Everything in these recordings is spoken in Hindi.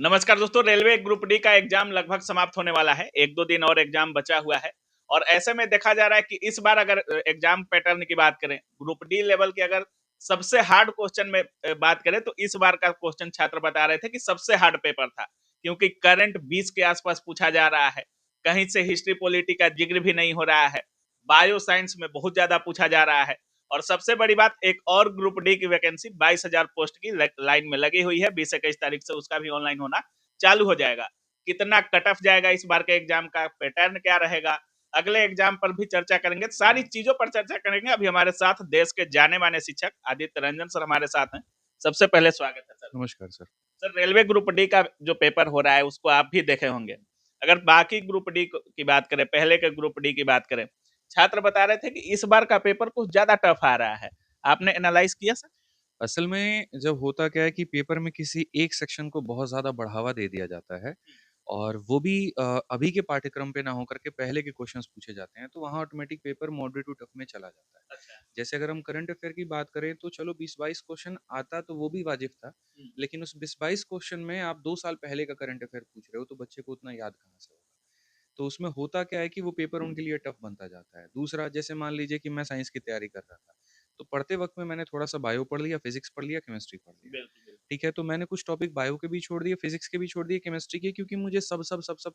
नमस्कार दोस्तों, रेलवे ग्रुप डी का एग्जाम लगभग समाप्त होने वाला है। 1-2 दिन और एग्जाम बचा हुआ है और ऐसे में देखा जा रहा है कि इस बार अगर एग्जाम पैटर्न की बात करें, ग्रुप डी लेवल के अगर सबसे हार्ड क्वेश्चन में बात करें तो इस बार का क्वेश्चन छात्र बता रहे थे कि सबसे हार्ड पेपर था। क्योंकि करंट 20 के आसपास पूछा जा रहा है। कहीं से हिस्ट्री पॉलिटी का जिक्र भी नहीं हो रहा है। बायो साइंस में बहुत ज्यादा पूछा जा रहा है। और सबसे बड़ी बात, एक और ग्रुप डी की वैकेंसी 22,000 पोस्ट की लाइन में लगी हुई है। 20-21 तारीख से उसका भी ऑनलाइन होना चालू हो जाएगा। कितना कट ऑफ जाएगा, इस बार के एग्जाम का पैटर्न क्या रहेगा, अगले एग्जाम पर भी चर्चा करेंगे। सारी चीजों पर चर्चा करेंगे। अभी हमारे साथ देश के जाने माने शिक्षक आदित्य रंजन सर हमारे साथ हैं। सबसे पहले स्वागत है सर। नमस्कार sir. Sir, railway group D का जो पेपर हो रहा है उसको आप भी देखे होंगे। अगर बाकी ग्रुप डी की बात करें, पहले के ग्रुप डी की बात करें, छात्र बता रहे थे कि इस बार का पेपर कुछ ज्यादा टफ आ रहा है। आपने एनालाइज किया सर? असल में जब होता क्या है कि पेपर में किसी एक सेक्शन को बहुत ज़्यादा बढ़ावा दे दिया जाता है और वो भी अभी के पाठ्यक्रम पे ना होकर के पहले के क्वेश्चंस पूछे जाते हैं, तो वहाँ automatic paper moderate to tough में चला जाता है। अच्छा। जैसे अगर हम करंट अफेयर की बात करें तो चलो 20-22 क्वेश्चन आता तो वो भी वाजिब था, हम्म। लेकिन उस 20-22 क्वेश्चन में आप 2 साल पहले का करंट अफेयर पूछ रहे हो, तो बच्चे को उतना याद कहाँ से होगा? तो उसमें होता क्या है कि वो पेपर उनके लिए टफ बनता जाता है। दूसरा, जैसे मान लीजिए कि मैं साइंस की तैयारी कर रहा था, तो पढ़ते वक़्त में मैंने थोड़ा-सा बायो पढ़ लिया, फिज़िक्स पढ़ लिया, केमिस्ट्री पढ़ लिया। बिल्कुल बिल्कुल। ठीक है? तो मैंने कुछ टॉपिक बायो के भी छोड़ दिए, फिज़िक्स के भी छोड़ दिए, केमिस्ट्री के, क्योंकि मुझे सब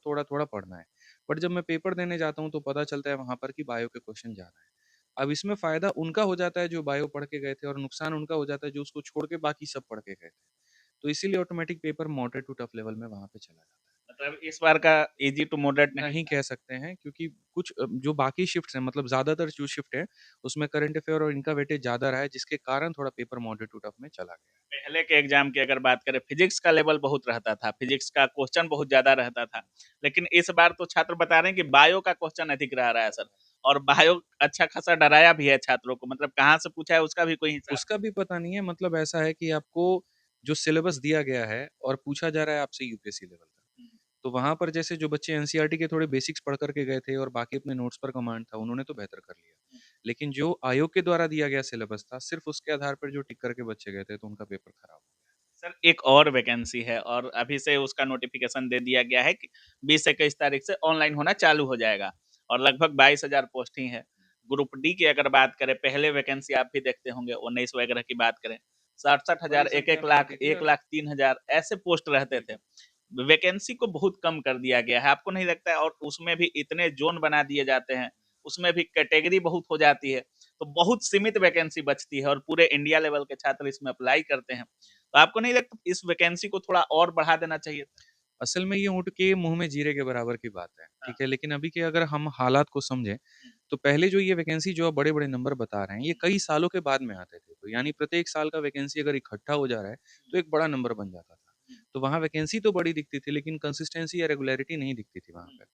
थोड़ा-थोड़ा पढ़ना है। बट जब मैं पेपर देने जाता हूँ तो पता चलता है वहाँ पर कि बायो के क्वेश्चन ज़्यादा हैं। अब इसमें फ़ायदा उनका हो जाता है जो बायो पढ़ के गए थे, और नुकसान उनका हो जाता है जो उसको छोड़ के बाकी सब पढ़ के गए थे। तो इसीलिए automatic paper moderate to tough level में वहाँ पे चला जाता है। मतलब इस बार का इजी टू मॉडरेट नहीं नहीं था। कह सकते हैं, क्योंकि कुछ जो बाकी शिफ्ट्स हैं, मतलब ज़्यादातर जो शिफ्ट है, उसमें करंट अफेयर और इनका वेटेज ज़्यादा रहा है, जिसके कारण थोड़ा पेपर मॉडरेट टू टफ में चला गया है। पहले के एग्जाम की अगर बात करें, फिजिक्स का लेवल बहुत रहता था, फिजिक्स का क्वेश्चन बहुत ज्यादा रहता था। लेकिन इस बार तो छात्र बता रहे हैं कि बायो का क्वेश्चन अधिक रह रहा है सर। और बायो अच्छा खासा डराया भी है छात्रों को, मतलब कहाँ से पूछा है उसका भी कोई हिसाब उसका भी पता नहीं है, मतलब ऐसा है कि आपको जो सिलेबस दिया गया है और पूछा जा रहा है आपसे यूपीएससी लेवल का, नहीं। तो वहाँ पर जैसे जो बच्चे एनसीईआरटी के थोड़े बेसिक्स पढ़ कर के गए थे और बाकी अपने नोट्स पर कमांड था, उन्होंने तो बेहतर कर लिया। लेकिन जो आयोग के द्वारा दिया गया सिलेबस था, सिर्फ उसके आधार पर जो टिक करके बच्चे गए थे, तो उनका पेपर खराब हो गया। सर, एक और वैकेंसी है और अभी से उसका नोटिफिकेशन दे दिया गया है कि 20-21 तारीख से ऑनलाइन होना चालू हो जाएगा और लगभग 22,000 पोस्ट ही है। ग्रुप डी की अगर बात करें, पहले वैकेंसी आप भी देखते होंगे, 19 वगैरह की बात करें, 60-60,000, बड़ी एक संख्या एक में लाख, आती थी। 1,03,000 ऐसे पोस्ट रहते थे। बिल्कुल। वैकेंसी को बहुत कम कर दिया गया है, आपको नहीं लगता है? और उसमें भी इतने जोन बना दिए जाते हैं, उसमें भी कैटेगरी बहुत हो जाती है, तो बहुत सीमित वैकेंसी बचती है और पूरे इंडिया लेवल के छात्र इसमें अप्लाई करते हैं। तो आपको नहीं लगता इस वैकेंसी को थोड़ा और बढ़ा देना चाहिए था? असल में ये ऊँट के मुँह में जीरे के बराबर की बात है, हाँ। ठीक है? लेकिन अभी के अगर हम हालात को समझें, हुँ, तो पहले जो ये वैकेंसी जो आप बड़े-बड़े नंबर बता रहे हैं, ये हुँ, कई सालों के बाद में आते थे। तो यानी प्रत्येक साल का वैकेंसी अगर इकट्ठा हो जा रहा है, तो एक बड़ा नंबर बन जाता था। हुँ, तो वहाँ वैकेंसी तो बड़ी दिखती थी, लेकिन कंसिस्टेंसी या रेगुलैरिटी नहीं दिखती थी वहाँ हुँ, पे।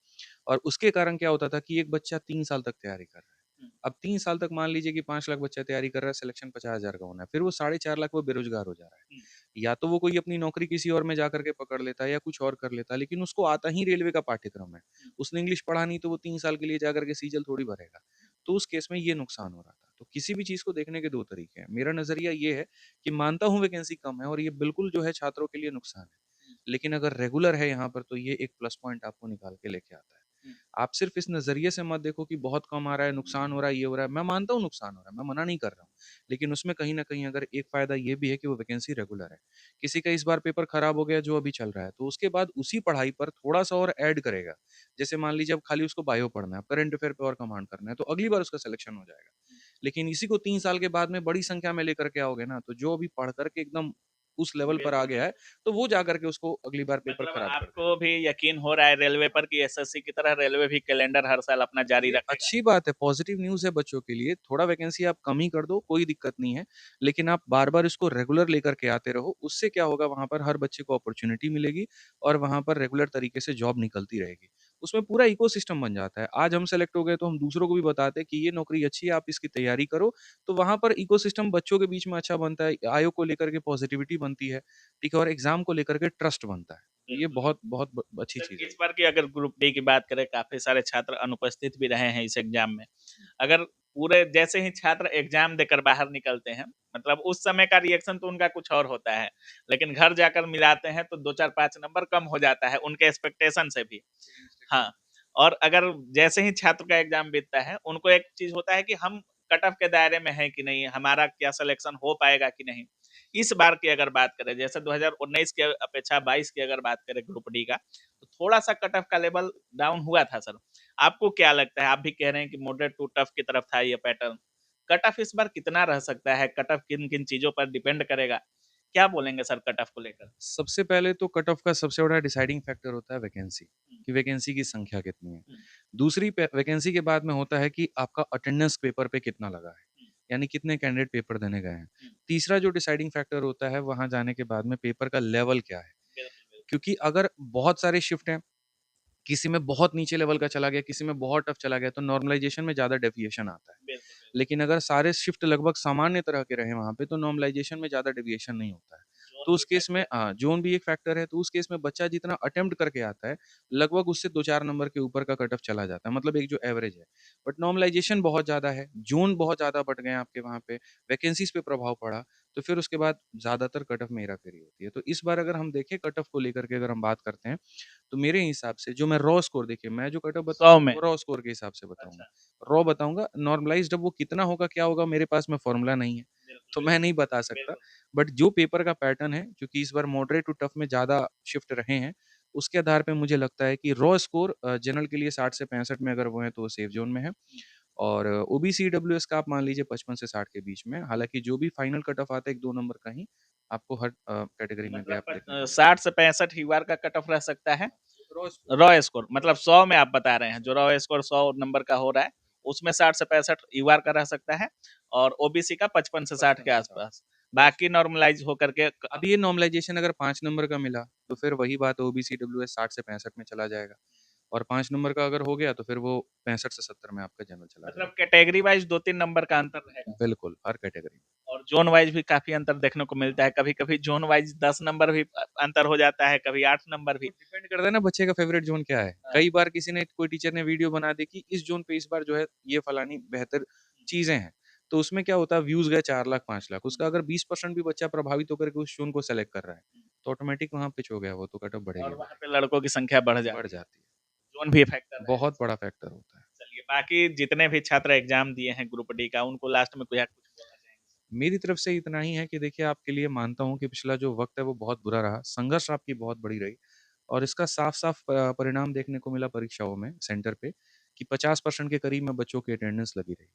और उसके कारण क्या होता था कि एक बच्चा 3 साल तक तैयारी कर रहा है। हुँ, अब 3 साल तक मान लीजिए कि 5 लाख बच्चा तैयारी कर रहा है, सिलेक्शन 50,000 का होना है, फिर वो 4.5 लाख वो बेरोज़गार हो जा रहा है। हुँ, या तो वो कोई अपनी नौकरी किसी और में जाकर के पकड़ लेता है या कुछ और कर लेता है, लेकिन उसको आता ही रेलवे का पाठ्यक्रम है। हुँ। उसने इंग्लिश पढ़ा नहीं तो वो 3 साल के लिए जाकर के सीजल थोड़ी भरेगा। तो उस केस में ये नुकसान हो रहा था। तो किसी भी चीज़ को देखने के 2 तरीके हैं। मेरा नज़रिया ये है कि मानता हूँ वैकेंसी कम है और ये बिल्कुल जो है छात्रों के लिए नुकसान है। लेकिन अगर रेगुलर है यहाँ पर तो ये एक प्लस पॉइंट आपको निकाल के लेके आता है। हुँ। आप सिर्फ़ इस नज़रिए से मत देखो कि बहुत कम आ रहा है, नुकसान हो रहा है, ये हो रहा है। मैं मानता हूँ नुकसान हो रहा है, मैं मना नहीं कर रहा हूँ। लेकिन उसमें कहीं न कहीं अगर एक फ़ायदा ये भी है कि वो वैकेंसी रेगुलर है। किसी का इस बार पेपर खराब हो गया जो अभी चल रहा है, तो उसके बाद उसी पढ़ाई पर थोड़ा-सा और ऐड करेगा। जैसे मान लीजिए अब खाली उसको बायो पढ़ना है, अब करंट अफेयर पे और कमांड करना है, तो अगली बार उसका सिलेक्शन हो जाएगा। लेकिन इसी को 3 साल के बाद में बड़ी संख्या में लेकर के आओगे ना, तो जो अभी पढ़ कर के एकदम उस लेवल पर आ बिल्कुल, गया है, बिल्कुल। तो वो जाकर के उसको अगली बार पेपर मतलब खराब कर देगा। आपको भी यकीन हो रहा है रेलवे पर कि एसएससी की तरह रेलवे भी कैलेंडर हर साल अपना जारी ये रखेगा? अच्छी बात है, पॉज़िटिव न्यूज़ है बच्चों के लिए। थोड़ा वैकेंसी आप कम ही कर दो, कोई दिक्कत नहीं है। लेकिन आप बार-बार इसको रेगुलर लेकर के आते रहो। उससे क्या होगा, वहाँ पर हर बच्चे को अपॉर्च्युनिटी मिलेगी और वहाँ पर रेगुलर तरीके से जॉब निकलती रहेगी। उसमें पूरा इकोसिस्टम बन जाता है। आज हम सेलेक्ट हो गए तो हम दूसरों को भी बताते हैं कि ये नौकरी अच्छी है, आप इसकी तैयारी करो। तो वहाँ पर इकोसिस्टम बच्चों के बीच में अच्छा बनता है, आयोग को लेकर के पॉज़िटिविटी बनती है, ठीक है? और एग्ज़ाम को लेकर के ट्रस्ट बनता है। तो ये बिल्कुल, बहुत बिल्कुल। बहुत अच्छी सर, चीज़ है इस ये। बार की अगर ग्रुप डी की बात करें, काफ़ी सारे छात्र अनुपस्थित भी रहे हैं इस एग्ज़ाम में। अगर पूरे जैसे ही छात्र एग्जाम देकर बाहर निकलते हैं, मतलब उस समय का रिएक्शन तो उनका कुछ और होता है, लेकिन घर जाकर मिलाते हैं तो 2-4-5 नंबर कम हो जाता है उनके एक्सपेक्टेशन से भी। हाँ, और अगर जैसे ही छात्र का एग्जाम बीतता है, उनको एक चीज़ होता है कि हम कट ऑफ के दायरे में हैं कि नहीं, हमारा क्या सिलेक्शन हो पाएगा कि नहीं। इस बार की अगर बात करें, जैसे 2019 की अपेक्षा 22 की अगर बात करें ग्रुप डी का, तो थोड़ा-सा कट ऑफ का लेवल डाउन हुआ था सर। आपको क्या लगता है? आप भी कह रहे हैं कि मॉडरेट टू टफ की तरफ था ये पैटर्न। कट ऑफ इस बार कितना रह सकता है? कट ऑफ किन-किन चीज़ों पर डिपेंड करेगा? क्या बोलेंगे सर कट ऑफ को लेकर? सबसे पहले तो कट ऑफ का सबसे बड़ा डिसाइडिंग फैक्टर होता है वैकेंसी, हुँ, कि वैकेंसी की संख्या कितनी है। हुँ, दूसरी वैकेंसी के बाद में होता है कि आपका अटेंडेंस पेपर पे कितना लगा है, हुँ, यानी कितने कैंडिडेट पेपर देने गए हैं। हुँ। तीसरा जो डिसाइडिंग फैक्टर होता है वहाँ जाने के बाद में पेपर का लेवल क्या है, बिल्कुल, बिल्कुल। क्योंकि अगर बहुत सारे शिफ्ट हैं, किसी में बहुत नीचे लेवल का चला गया, किसी में बहुत टफ चला गया, तो नॉर्मलाइजेशन में ज़्यादा डेविएशन आता है। बिल्कुल, बिल्कुल। लेकिन अगर सारे शिफ्ट लगभग सामान्य तरह के रहे वहाँ पे, तो नॉर्मलाइजेशन में ज़्यादा डेविएशन नहीं होता है। ज़ोन तो भी उस केस में फैक्टर है। ज़ोन भी एक फैक्टर है, तो उस केस में बच्चा जितना अटेम्प्ट करके आता है, लगभग उससे 2-4 नंबर के ऊपर का कट ऑफ चला जाता है, मतलब एक जो एवरेज है। बट नॉर्मलाइजेशन बहुत ज़्यादा है, ज़ोन बहुत ज़्यादा बढ़ गए हैं आपके वहाँ पे, वैकेंसीज़ पे प्रभाव पड़ा, तो फिर उसके बाद ज़्यादातर कट ऑफ में हेरा-फेरी होती है। तो इस बार अगर हम देखें कट ऑफ को लेकर के अगर हम बात करते हैं, तो मेरे हिसाब से जो मैं रॉ स्कोर देखिए, मैं जो कट ऑफ 100 बताऊँगा में। वो रॉ स्कोर के हिसाब से बताऊँगा। अच्छा, रॉ बताऊँगा, नॉर्मलाइज़्ड अब वो कितना होगा, क्या होगा, मेरे पास में फ़ॉर्मूला नहीं है, बिल्कुल, तो मैं बिल्कुल। नहीं बता सकता। बिल्कुल। बट जो पेपर का पैटर्न है, क्योंकि इस बार मॉडरेट टू टफ में ज़्यादा शिफ्ट रहे हैं, उसके आधार पे मुझे लगता है कि रॉ स्कोर जनरल के लिए 60 से 65 में अगर वो है, तो वो सेफ ज़ोन में है। हुँ, और ओबीसी ईडब्ल्यूएस का आप मान लीजिए 55 से 60 के बीच में। हालाँकि जो भी फाइनल कट ऑफ आता है 1-2 नंबर का ही आपको हर कैटेगरी में मतलब गैप देखने को मिलेगा। 60 से 65 ही बार का कट ऑफ रह सकता है। Raw score. रॉ स्कोर मतलब 100 में आप बता रहे हैं, जो रॉ स्कोर 100 नंबर का हो रहा है, उसमें 60 से 65 ईवार का रह सकता है और ओबीसी का 55 से 60 के 55 से 60 आसपास। रॉ बाकी स्कोर। नॉर्मलाइज़ होकर के अब ये नॉर्मलाइज़ेशन अगर 5 नंबर का मिला, तो फिर वही बात ओबीसी ईडब्ल्यूएस 60 से 65 में चला जाएगा और 5 नंबर का अगर हो गया, तो फिर वो 65 से 70 में आपका जनरल चला मतलब जाएगा। कैटेगरी वाइज़ 2-3 नंबर का अंतर रहेगा। बिल्कुल, हर कैटेगरी में। और ज़ोन वाइज़ भी काफ़ी अंतर देखने को मिलता है। कभी-कभी ज़ोन वाइज़ 10 नंबर भी अंतर हो जाता है, कभी 8 नंबर वो भी। डिपेंड करता है ना बच्चे का फ़ेवरेट ज़ोन क्या है। हाँ, कई बार किसी ने कोई टीचर ने वीडियो बना दी कि इस ज़ोन पे इस बार जो है ये फलानी बेहतर चीज़ें हैं। तो उसमें क्या होता है व्यूज़ गए 4 लाख 5 लाख हुँ, उसका अगर 20% भी बच्चा प्रभावित होकर के उस ज़ोन को सेलेक्ट कर रहा है, हुँ। तो ऑटोमैटिक वहाँ पिच हो गया वो तो कट ऑफ और बढ़ेगी, वहाँ बढ़ेगी। पे लड़कों की संख्या बढ़ बढ़ जाती है। जाती है। ज़ोन भी फैक्टर रहेगा। बहुत बड़ा फैक्टर होता है। चलिए, बाकी जितने भी छात्र एग्ज़ाम दिए हैं ग्रुप डी का, उनको लास्ट में कुछ बोलना चाहेंगे? मेरी तरफ से इतना ही है कि देखिए आपके लिए मानता हूँ कि पिछला जो वक़्त है वो बहुत बुरा रहा, संघर्ष आपकी बहुत बड़ी रही और इसका साफ-साफ परिणाम देखने को मिला परीक्षाओं में सेंटर पे कि 50% के करीब में बच्चों की अटेंडेंस लगी रही।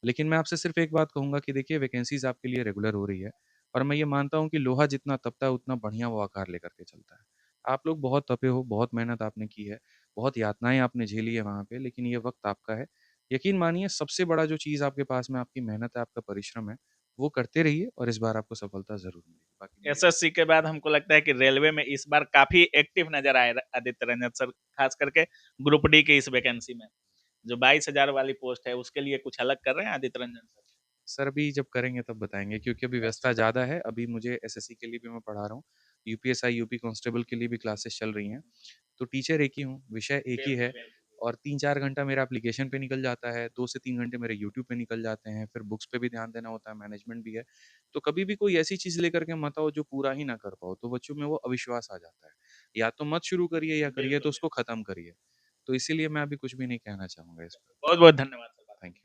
लेकिन मैं आपसे सिर्फ़ एक बात कहूँगा कि देखिए वैकेंसीज़ आपके लिए रेगुलर हो रही है और मैं ये मानता हूँ कि लोहा जितना तपता है उतना बढ़िया वो आकार लेकर के चलता है। आप लोग बहुत तपे हो, बहुत मेहनत आपने की है, बहुत यातनाएँ आपने झेली है वहाँ पे लेकिन ये वक़्त आपका है। यकीन मानिए सबसे बड़ा जो चीज़ आपके पास में आपकी मेहनत है, आपका परिश्रम है, वो करते रहिए और इस बार आपको सफलता ज़रूर मिलेगी। बाकी मेरी एसएससी के बाद हमको लगता है कि रेलवे में इस बार काफ़ी एक्टिव नज़र आए आदित्य रंजन सर, ख़ास करके ग्रुप डी की इस वैकेंसी में। जो 22,000 वाली पोस्ट है, उसके लिए कुछ अलग कर रहे हैं आदित्य रंजन सर? सर अभी जब करेंगे तब बताएँगे क्योंकि अभी व्यस्तता अच्छा। ज़्यादा है। अभी मुझे एसएससी के लिए भी मैं पढ़ा रहा हूँ। यूपीएसआई, यूपी कांस्टेबल के लिए भी क्लासेस चल रही हैं। तो टीचर एक ही हूँ, विषय एक ही बिल्कुल, है बिल्कुल। और 3-4 घंटा मेरा एप्लीकेशन पे निकल जाता है, 2 से 3 घंटे मेरे यूट्यूब पे निकल जाते हैं, फिर बुक्स पे भी ध्यान देना होता है, मैनेजमेंट भी है। तो कभी भी कोई ऐसी चीज़ लेकर के मत आओ जो पूरा ही ना कर पाओ, तो बच्चों में वो अविश्वास आ जाता है। या तो मत शुरू करिए या करिए बिल्कुल, तो उसको बिल्कुल। खत्म करिए। तो इसीलिए मैं अभी कुछ भी नहीं कहना चाहूँगा इस पर। बहुत-बहुत धन्यवाद सर। Thank you.